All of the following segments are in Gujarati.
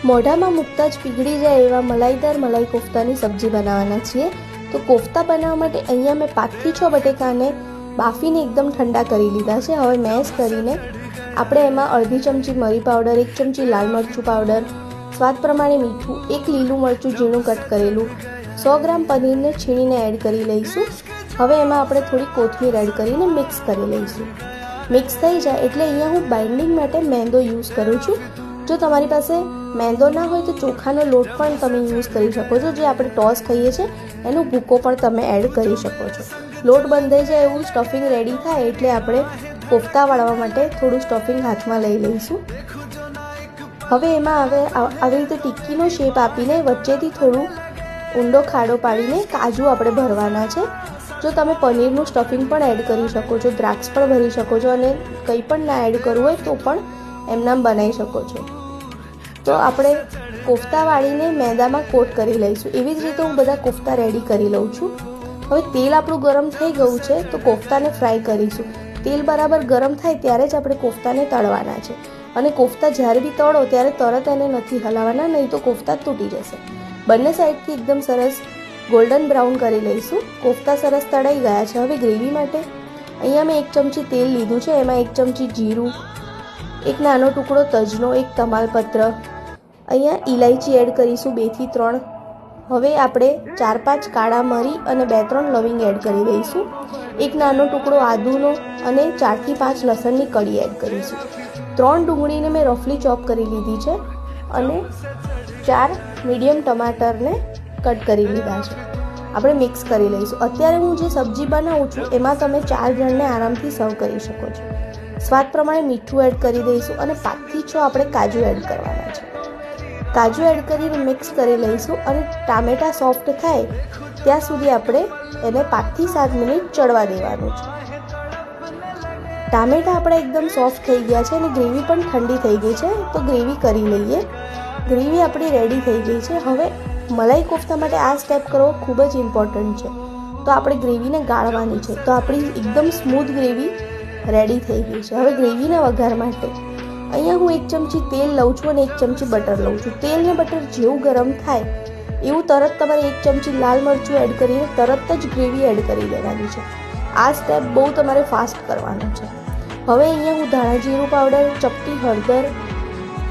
મોઢામાં મૂકતા જ પીગળી જાય એવા મલાઈદાર મલાઈ કોફતાની સબ્જી બનાવવાના છીએ। તો કોફતા બનાવવા માટે અહીંયા મેં 5 થી 6 બટેકાને બાફીને એકદમ ઠંડા કરી લીધા છે। હવે મેશ કરીને આપણે એમાં અડધી ચમચી મરી પાવડર, 1 ચમચી લાલ મરચું પાવડર, સ્વાદ પ્રમાણે મીઠું, 1 લીલું મરચું ઝીણું કટ કરેલું, 100 ગ્રામ પનીરને છીણીને એડ કરી લઈશું। હવે એમાં આપણે થોડી કોથમીર એડ કરીને મિક્સ કરી લઈશું। મિક્સ થઈ જાય એટલે અહીંયા હું બાઇન્ડિંગ માટે મેંદો યુઝ કરું છું। જો તમારી પાસે મેંદો ના હોય તો ચોખાનો લોટ પણ તમે યુઝ કરી શકો છો। જે આપણે ટોસ ખાઈએ છીએ એનો ભૂકો પણ તમે એડ કરી શકો છો। લોટ બંધાઈ જાય એવું સ્ટફિંગ રેડી થાય એટલે આપણે કોફતા વાળવા માટે થોડું સ્ટફિંગ હાથમાં લઈ લઈશું। હવે એમાં આવી રીતે ટિક્કીનો શેપ આપીને વચ્ચેથી થોડું ઊંડો ખાડો પાડીને કાજુ આપણે ભરવાના છે। જો તમે પનીરનું સ્ટફિંગ પણ એડ કરી શકો છો, દ્રાક્ષ પણ ભરી શકો છો અને કંઈ પણ ના એડ કરવું હોય તો પણ એમનામ બનાવી શકો છો। તો આપણે કોફતા વાળીને મેદામાં કોટ કરી લઈશું। એવી જ રીતે હું બધા કોફતા રેડી કરી લઉં છું। હવે તેલ આપણું ગરમ થઈ ગયું છે તો કોફતાને ફ્રાય કરીશું। તેલ બરાબર ગરમ થાય ત્યારે જ આપણે કોફતાને તળવાના છે અને કોફતા જ્યારે બી તળો ત્યારે તરત એને નથી હલાવવાના, નહીં તો કોફતા તૂટી જશે। બંને સાઈડથી એકદમ સરસ ગોલ્ડન બ્રાઉન કરી લઈશું। કોફતા સરસ તળાઈ ગયા છે। હવે ગ્રેવી માટે અહીંયા મેં 1 ચમચી તેલ લીધું છે, એમાં 1 ચમચી જીરું, 1 નાનો ટુકડો તજનો, 1 તમાલપત્ર, અહીંયા ઇલાયચી એડ કરીશું 2 થી 3। હવે આપણે 4-5 કાળા મરી અને 2-3 લવિંગ એડ કરી દઈશું। 1 નાનો ટુકડો આદુનો અને 4 થી 5 લસણની કળી એડ કરીશું। 3 ડુંગળીને મેં રફલી ચોપ કરી લીધી છે અને 4 મીડિયમ ટમાટરને કટ કરી લીધા છે। આપણે મિક્સ કરી લઈશું। અત્યારે હું જે સબ્જી બનાવું છું એમાં તમે 4 જણને આરામથી સર્વ કરી શકો છો। સ્વાદ પ્રમાણે મીઠું એડ કરી દઈશું અને 5 થી 6 આપણે કાજુ એડ કરવાના છે। કાજુ એડ કરીને મિક્સ કરી લઈશું અને ટામેટાં સોફ્ટ થાય ત્યાં સુધી આપણે એને 5 થી 7 મિનિટ ચડવા દેવાનું છે। ટામેટાં આપણા એકદમ સોફ્ટ થઈ ગયા છે અને ગ્રેવી પણ ઠંડી થઈ ગઈ છે, તો ગ્રેવી કરી લઈએ। ગ્રેવી આપણી રેડી થઈ ગઈ છે। હવે મલાઈ કોફતા માટે આ સ્ટેપ કરવો ખૂબ જ ઇમ્પોર્ટન્ટ છે। તો આપણે ગ્રેવીને ગાળવાની છે। તો આપણી એકદમ સ્મૂથ ગ્રેવી રેડી થઈ ગઈ છે। હવે ગ્રેવીના વઘાર માટે અહીંયા હું 1 ચમચી તેલ લઉં છું અને 1 ચમચી બટર લઉં છું। તેલ ને બટર જેવું ગરમ થાય એવું તરત તમારે 1 ચમચી લાલ મરચું એડ કરીને તરત જ ગ્રેવી એડ કરી દેવાની છે। આ સ્ટેપ બહુ તમારે ફાસ્ટ કરવાનો છે। હવે અહીંયા હું ધાણા જીરું પાવડર, ચપટી હળદર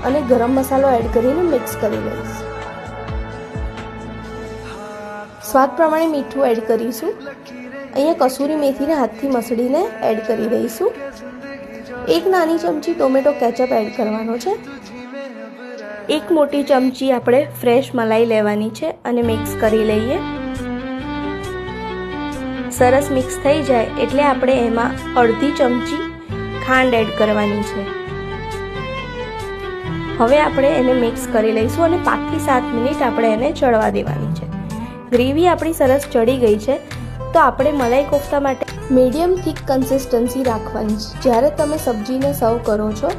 અને ગરમ મસાલો એડ કરીને મિક્સ કરી લઈશ। સ્વાદ પ્રમાણે મીઠું એડ કરીશું। અહીંયા કસૂરી મેથીને હાથથી મસળીને એડ કરી દઈશું। 1 નાની ચમચી ટોમેટો કેચઅપ એડ કરવાનો છે। 1 મોટી ચમચી આપણે ફ્રેશ મલાઈ લેવાની છે અને મિક્સ કરી લઈએ। સરસ મિક્સ થઈ જાય એટલે આપણે એમાં અડધી ચમચી ખાંડ એડ કરવાની છે। હવે આપણે એને મિક્સ કરી લઈશું અને 5 થી 7 મિનિટ આપણે એને ચડવા દેવાની છે। ગ્રેવી આપણી સરસ ચડી ગઈ છે તો આપણે મલાઈ કોફતા માટે મીડિયમ થીક કન્સિસ્ટન્સી રાખવાની છે। જ્યારે તમે સબ્જીને સર્વ કરો છો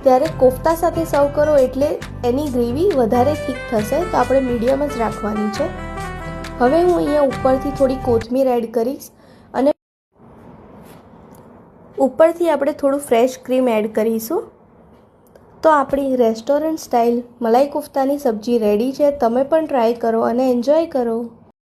ત્યારે કોફતા સાથે સર્વ કરો એટલે એની ગ્રેવી વધારે થીક થશે, તો આપણે મીડિયમ જ રાખવાની છે। હવે હું અહીંયા ઉપરથી થોડી કોથમીર એડ કરીશ અને ઉપરથી આપણે થોડું ફ્રેશ ક્રીમ એડ કરીશું। તો આપણી રેસ્ટોરન્ટ સ્ટાઇલ મલાઈ કોફતાની સબ્જી રેડી છે। તમે પણ ટ્રાય કરો અને એન્જોય કરો।